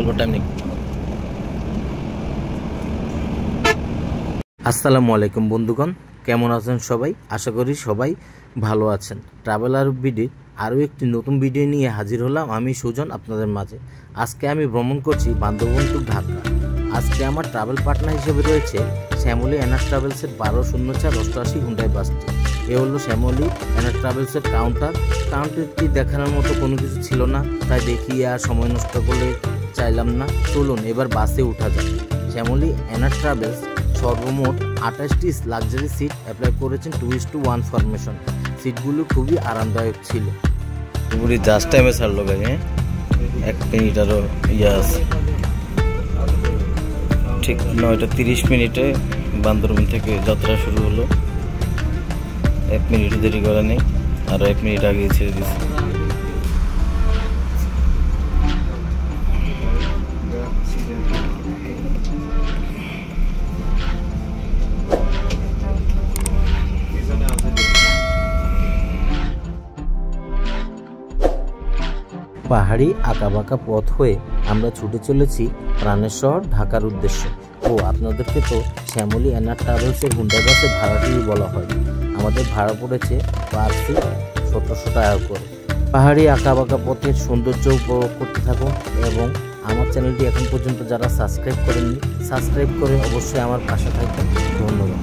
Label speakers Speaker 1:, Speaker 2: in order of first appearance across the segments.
Speaker 1: অল্প টাইম নেই। আসসালামু আলাইকুম বন্ধুগণ, কেমন আছেন সবাই? আশা করি সবাই ভালো আছেন। ট্রাভেলার বিডির আরও একটি নতুন ভিডিও নিয়ে হাজির হলাম আমি সুজন আপনাদের মাঝে। আজকে আমি ভ্রমণ করছি বান্দরবন টু ঢাকা। আজকে আমার ট্রাভেল পার্টনার হিসেবে রয়েছে শ্যামলী এনার্স ট্রাভেলসের 120488 হুন্ডাই বাসটি। এ হলো শ্যামলী এনার্স ট্রাভেলসের কাউন্টারটি দেখানোর মতো কোনো কিছু ছিল না, তাই দেখিয়ে আর সময় নষ্ট করলে চাইলাম না। চলুন এবার বাসে উঠা যায়। শ্যামলী এনার্স ট্রাভেলস সর্বমোট 28টি লাক্সারি সিট অ্যাপ্লাই করেছেন 2:1 ফরমেশন। সিটগুলো খুবই আরামদায়ক ছিল। পুরো জাস্ট টাইমে ছাড়লো গাড়ি, 1 মিনিট আরও আছে। ঠিক 9:30 বান্দরবন থেকে যাত্রা শুরু হলো। 1 মিনিট দেরি করা নেই, আরও 1 মিনিট আগে ছেড়ে দিয়েছে। পাহাড়ি আঁকাবাঁকা পথ হয়ে আমরা ছুটে চলেছি প্রাণের শহর ঢাকার উদ্দেশ্যে। ও আপনাদেরকে তো শ্যামলী এনার্স ট্রাভেলসের হুন্ডা বাসের ভাড়াটিই বলা হয়। আমাদের ভাড়া পড়েছে পার সিট 1700 টাকা করে। পাহাড়ি আঁকাবাঁকা পথের সৌন্দর্য উপভোগ করতে থাকুন এবং আমার চ্যানেলটি এখন পর্যন্ত যারা সাবস্ক্রাইব করেননি, সাবস্ক্রাইব করে অবশ্যই আমার পাশে থাকবেন। ধন্যবাদ।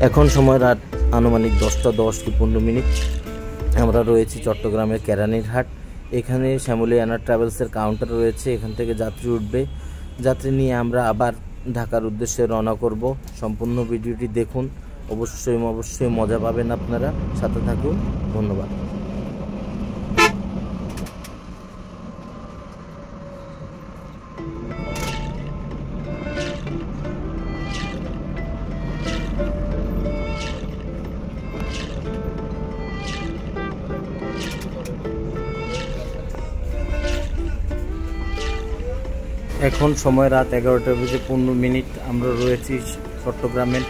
Speaker 1: এখন সময় রাত আনুমানিক 10:10-15। আমরা রয়েছি চট্টগ্রামের কেরানীরহাট। এখানে শ্যামলী এনার্স ট্রাভেলসের কাউন্টার রয়েছে, এখান থেকে যাত্রী উঠবে। যাত্রী নিয়ে আমরা আবার ঢাকার উদ্দেশ্যে রওনা করব। সম্পূর্ণ ভিডিওটি দেখুন, অবশ্যই মজা পাবেন আপনারা। সাথে থাকুন। ধন্যবাদ। এখন সময় রাত 11:15। আমরা রয়েছি চট্টগ্রামের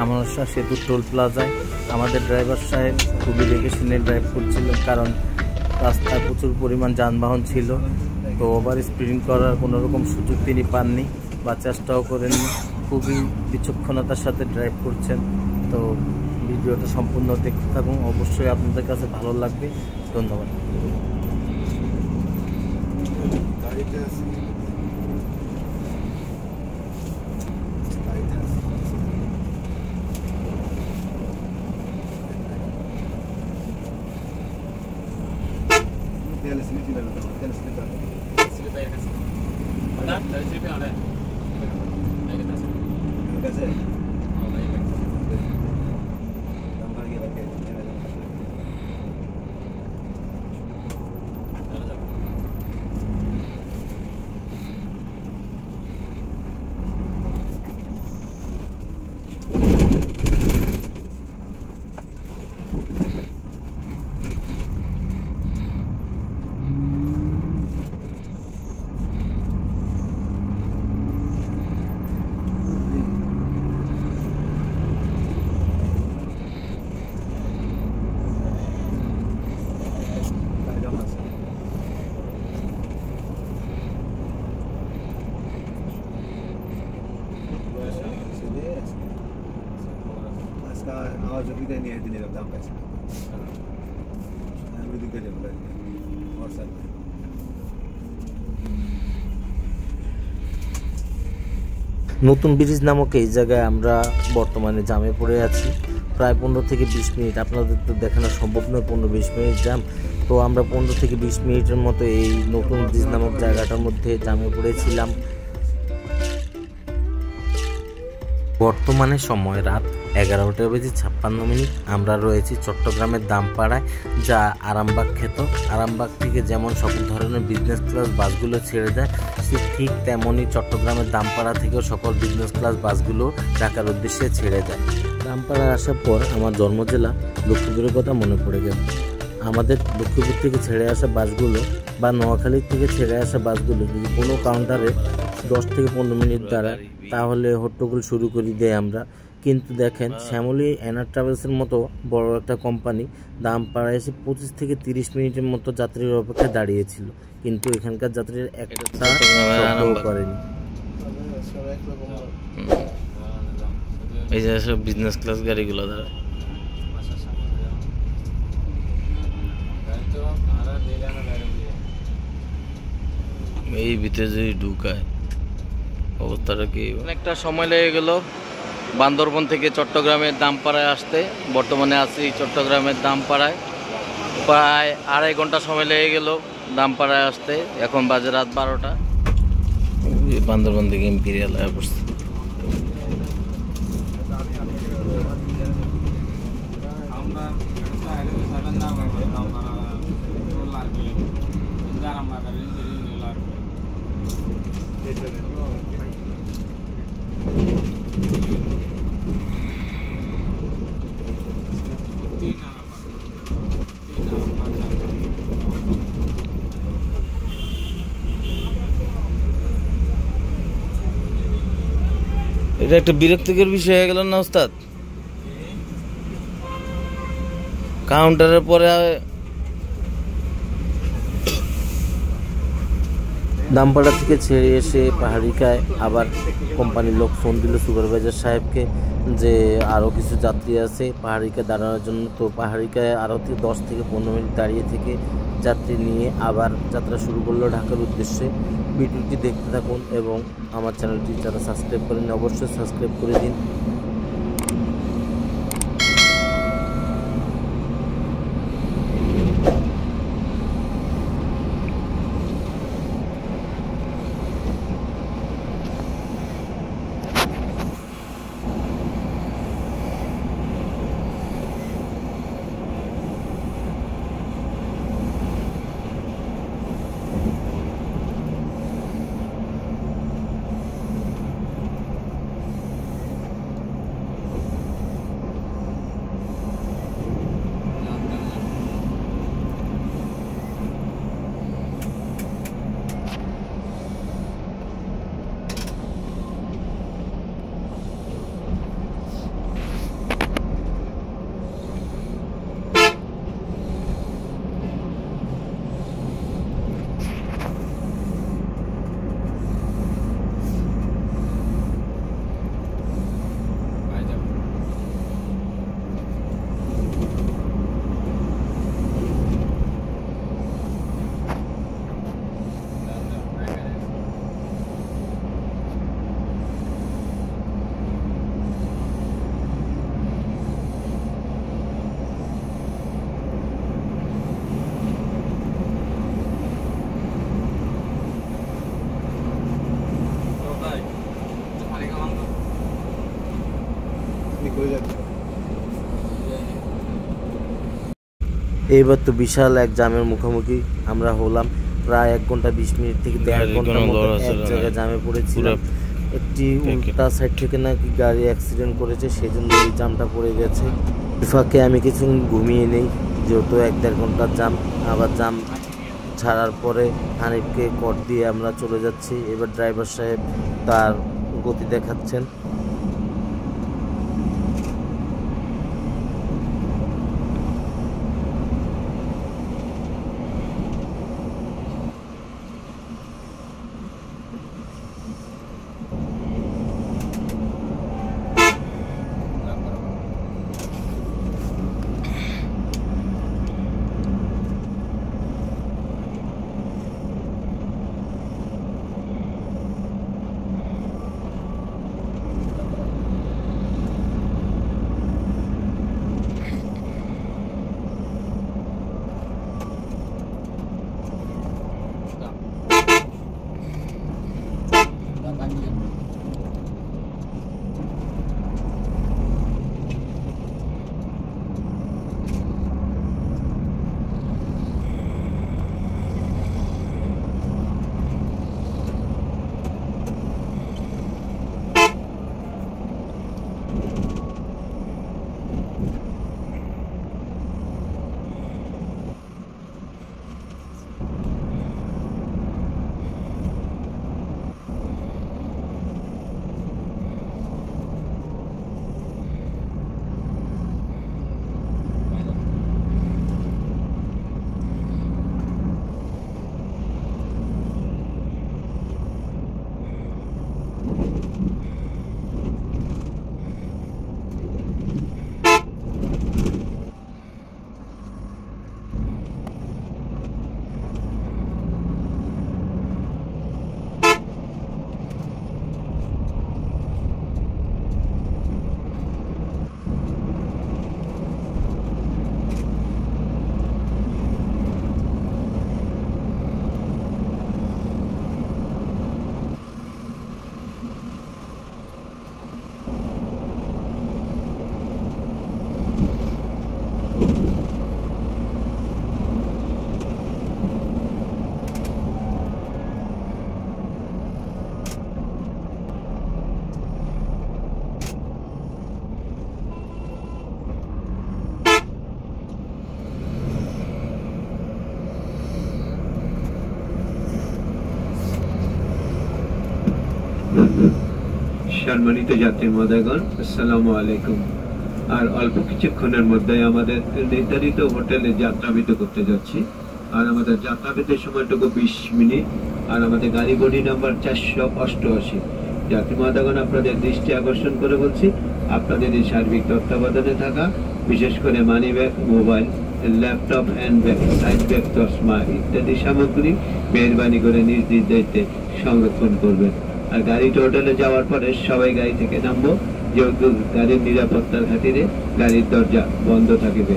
Speaker 1: আমানশা সেতু টোল প্লাজায়। আমাদের ড্রাইভার সাহেব খুবই রেগে শুনে ড্রাইভ করছিল, কারণ রাস্তায় প্রচুর পরিমাণ যানবাহন ছিল। তো ওভার স্পিডিং করার কোনো রকম সুযোগ তিনি পাননি বা চেষ্টাও করেননি। খুবই বিচক্ষণতার সাথে ড্রাইভ করছেন। তো ভিডিওটা সম্পূর্ণ দেখতে থাকুন, অবশ্যই আপনাদের কাছে ভালো লাগবে। ধন্যবাদ।
Speaker 2: সহযোগিতা নিয়ে দিনে দাম পাইছে
Speaker 1: নতুন ব্রিজ নামক এই জায়গায় আমরা বর্তমানে জামে পড়ে আছি প্রায় 15 থেকে 20 মিনিট। আপনাদের তো দেখানো সম্ভব নয় 15-20 মিনিট জাম, তো আমরা 15 থেকে 20 মিনিটের মতো এই নতুন ব্রিজ নামক জায়গাটার মধ্যে জামে পড়েছিলাম। বর্তমানে সময় রাত 11:56। আমরা রয়েছি চট্টগ্রামের দামপাড়ায়, যা আরামবাগ খ্যাত। আরামবাগ থেকে যেমন সকল ধরনের বিজনেস ক্লাস বাসগুলো ছেড়ে যায়, ঠিক তেমনই চট্টগ্রামের দামপাড়া থেকেও সকল বিজনেস ক্লাস বাসগুলো ঢাকার উদ্দেশ্যে ছেড়ে যায়। দামপাড়া আসার পর আমার জন্ম জেলা লক্ষ্মীপুরের কথা মনে পড়ে গেল। আমাদের লক্ষ্মীপুর থেকে ছেড়ে আসা বাসগুলো বা নোয়াখালীর থেকে ছেড়ে আসা বাসগুলো যদি কোনো কাউন্টারে 10 থেকে 15 মিনিট দাঁড়ায় তাহলে হট্টগোল শুরু করে দেয় আমরা। কিন্তু দেখেন শ্যামলী এনার ট্রাভেলসের মতো বড় একটা কোম্পানি দামপাড়ায় এসে 25 থেকে 30 মিনিটের মতো যাত্রীর অপেক্ষায় দাঁড়িয়েছিল, কিন্তু এখানকার যাত্রীর একটা শব্দও করেনি। এই যে সব বিজনেস ক্লাস গাড়িগুলো দাঁড়ায়, এই ভিতরে যদি ঢুকায় অবস্থাটা কি। অনেকটা সময় লেগে গেল বান্দরবন থেকে চট্টগ্রামের দামপাড়ায় আসতে। বর্তমানে আছি চট্টগ্রামের দামপাড়ায়, প্রায় 2.5 ঘন্টা সময় লেগে গেল দামপাড়ায় আসতে। এখন বাজে রাত 12টা। বান্দরবন থেকে ইম্পিরিয়াল এয়ারপোর্ট। এটা একটা বিরক্তিকর বিষয় হয়ে গেল না ওস্তাদ? কাউন্টারের পরে দামপাড়া থেকে ছেড়ে এসে পাহাড়িকায় আবার কোম্পানির লোক ফোন দিল সুপারভাইজার সাহেবকে যে আরও কিছু যাত্রী আছে পাহাড়িকায় দাঁড়ানোর জন্য। তো পাহাড়িকায় আরও 10 থেকে 15 মিনিট দাঁড়িয়ে থেকে যাত্রী নিয়ে আবার যাত্রা শুরু করলো ঢাকার উদ্দেশ্যে। ভিডিওটি দেখতে থাকুন এবং আমার চ্যানেলটি যারা সাবস্ক্রাইব করেন অবশ্যই সাবস্ক্রাইব করে দিন। এইবার তো বিশাল এক জামের মুখোমুখি আমরা হলাম। প্রায় 1 ঘন্টা 20 মিনিট থেকে 1.5 ঘন্টার মতো এক জায়গায় জামে পড়েছিলাম। একটি উল্টা সাইড থেকে নাকি গাড়ি অ্যাক্সিডেন্ট করেছে, সেই জন্য এই জামটা পড়ে গেছে। ফাঁকে আমি কিছু ঘুমিয়ে নেই, যেহেতু 1-1.5 ঘন্টার জাম। আবার জাম ছাড়ার পরে হানিফকে কট দিয়ে আমরা চলে যাচ্ছি। এবার ড্রাইভার সাহেব তার গতি দেখাচ্ছেন।
Speaker 2: সম্মানিত যাত্রী মহোদয়গণ, আসসালামু আলাইকুম। আর অল্প কিছুক্ষণের মধ্যে আমাদের নির্ধারিত হোটেলে যাত্রাবিত করতে যাচ্ছি। আর আমাদের যাত্রাবিতের সময়টুকু 20 মিনিট। আর আমাদের গাড়ি বডি নাম্বার 488। যাত্রী মহোদয়গণ, আপনাদের দৃষ্টি আকর্ষণ করে বলছি, আপনাদের এই সার্বিক তত্ত্বাবধানে থাকা বিশেষ করে money bag, mobile, laptop, hand bag, side bag, চশমা ইত্যাদি সামগ্রী মেহরবানি করে নিজ নিজ দায়িত্বে সংরক্ষণ করবেন। আর গাড়িটা হোটেলে যাওয়ার পরে সবাই গাড়ি থেকে নামবো, যেহেতু গাড়ির নিরাপত্তার খাতিরে গাড়ির দরজা বন্ধ থাকবে।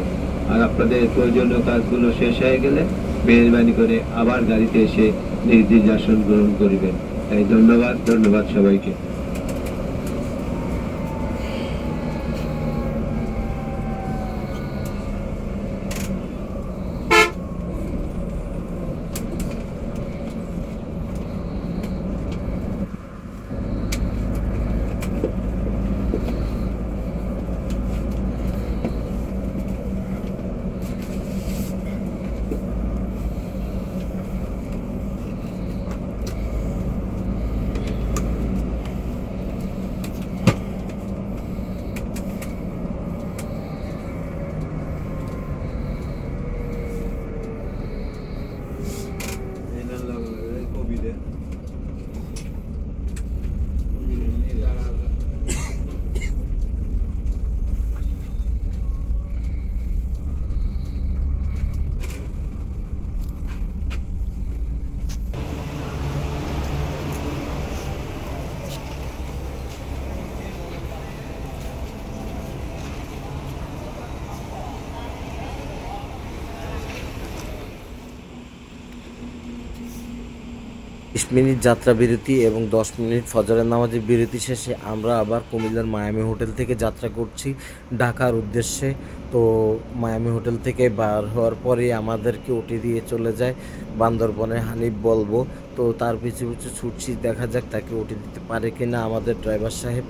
Speaker 2: আর আপনাদের প্রয়োজনীয় কাজগুলো শেষ হয়ে গেলে মেহরবানি করে আবার গাড়িতে এসে নিজ নিজ আসন গ্রহণ করিবেন। তাই ধন্যবাদ সবাইকে।
Speaker 1: মিনিট যাত্রা বিরতি এবং 10 মিনিট ফজরের নামাজের বিরতি শেষে আমরা আবার কুমিল্লার মায়ামি হোটেল থেকে যাত্রা করছি ঢাকার উদ্দেশ্যে। তো মায়ামি হোটেল থেকে বার হওয়ার পরে আমাদেরকে ওটি দিয়ে চলে যায় বান্দরবনে হানিফ বলবো। তো তার পিছু পিছু ছুটছি, দেখা যাক তাকে ওটি দিতে পারে কিনা আমাদের ড্রাইভার সাহেব।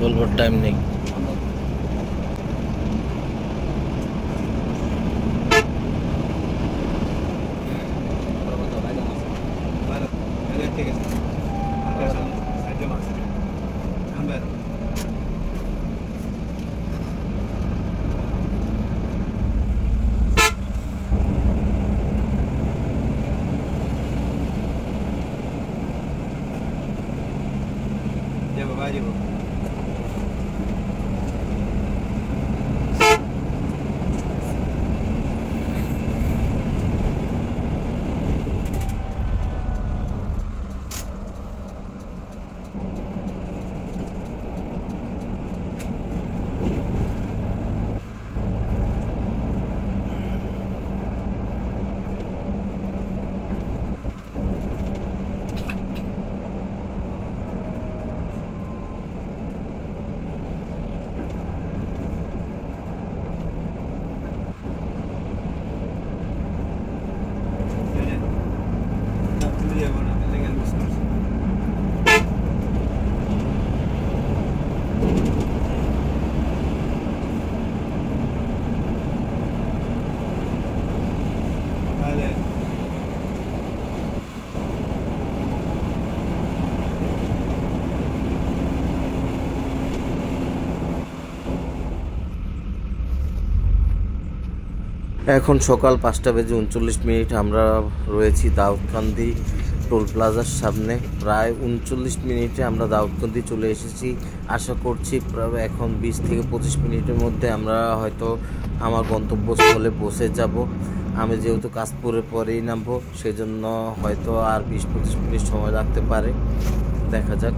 Speaker 1: বলবার টাইম নেই। এখন সকাল 5:39 আমরা রয়েছি দাউদকান্দি টোল প্লাজার সামনে। প্রায় 39 মিনিটে আমরা দাউদকান্দি চলে এসেছি। আশা করছি প্রায় এখন 20 থেকে 25 মিনিটের মধ্যে আমরা হয়তো আমার গন্তব্যস্থলে পৌঁছে যাব। আমি যেহেতু কাশপুরে পরেই নামবো, সেজন্য হয়তো আর 20-25 মিনিট সময় লাগতে পারে, দেখা যাক।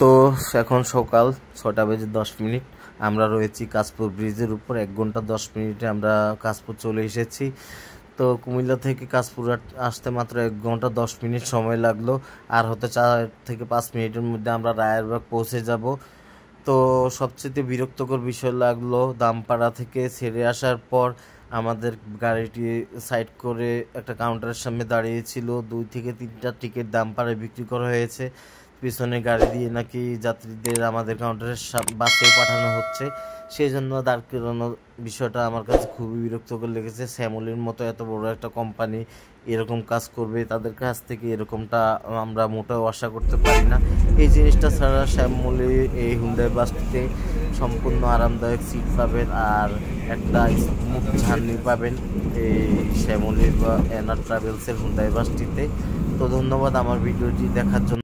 Speaker 1: তো এখন সকাল 6:10। আমরা রয়েছি কাশপুর ব্রিজের উপর। 1 ঘন্টা 10 মিনিটে আমরা কাশপুর চলে এসেছি। তো কুমিল্লা থেকে কাশপুর আসতে মাত্র 1 ঘন্টা 10 মিনিট সময় লাগলো, আর হতে 4 থেকে 5 মিনিটের মধ্যে আমরা রায়েরবাগ পৌঁছে যাব। তো সবচেয়ে বিরক্তকর বিষয় লাগলো, দামপাড়া থেকে ছেড়ে আসার পর আমাদের গাড়িটি সাইড করে একটা কাউন্টারের সামনে দাঁড়িয়েছিল। 2 থেকে 3টা টিকিট দামপাড়ায় বিক্রি করা হয়েছে। পিছনে গাড়ি দিয়ে নাকি যাত্রীদের আমাদের কাউন্টারের বাসে পাঠানো হচ্ছে, সেই জন্য দাঁড় করানোর বিষয়টা আমার কাছে খুবই বিরক্তকর লেগেছে। শ্যামলির মতো এত বড় একটা কোম্পানি এরকম কাজ করবে, তাদের কাছ থেকে এরকমটা আমরা মোটেও আশা করতে পারি না। এই জিনিসটা ছাড়া শ্যামলি এই হুন্ডাই বাসটিতে সম্পূর্ণ আরামদায়ক সিট পাবেন আর একটা স্মুথ জার্নি পাবেন এই শ্যামলির বা এনআর ট্রাভেলসের হুন্ডাই বাসটিতে। তো ধন্যবাদ আমার ভিডিওটি দেখার জন্য।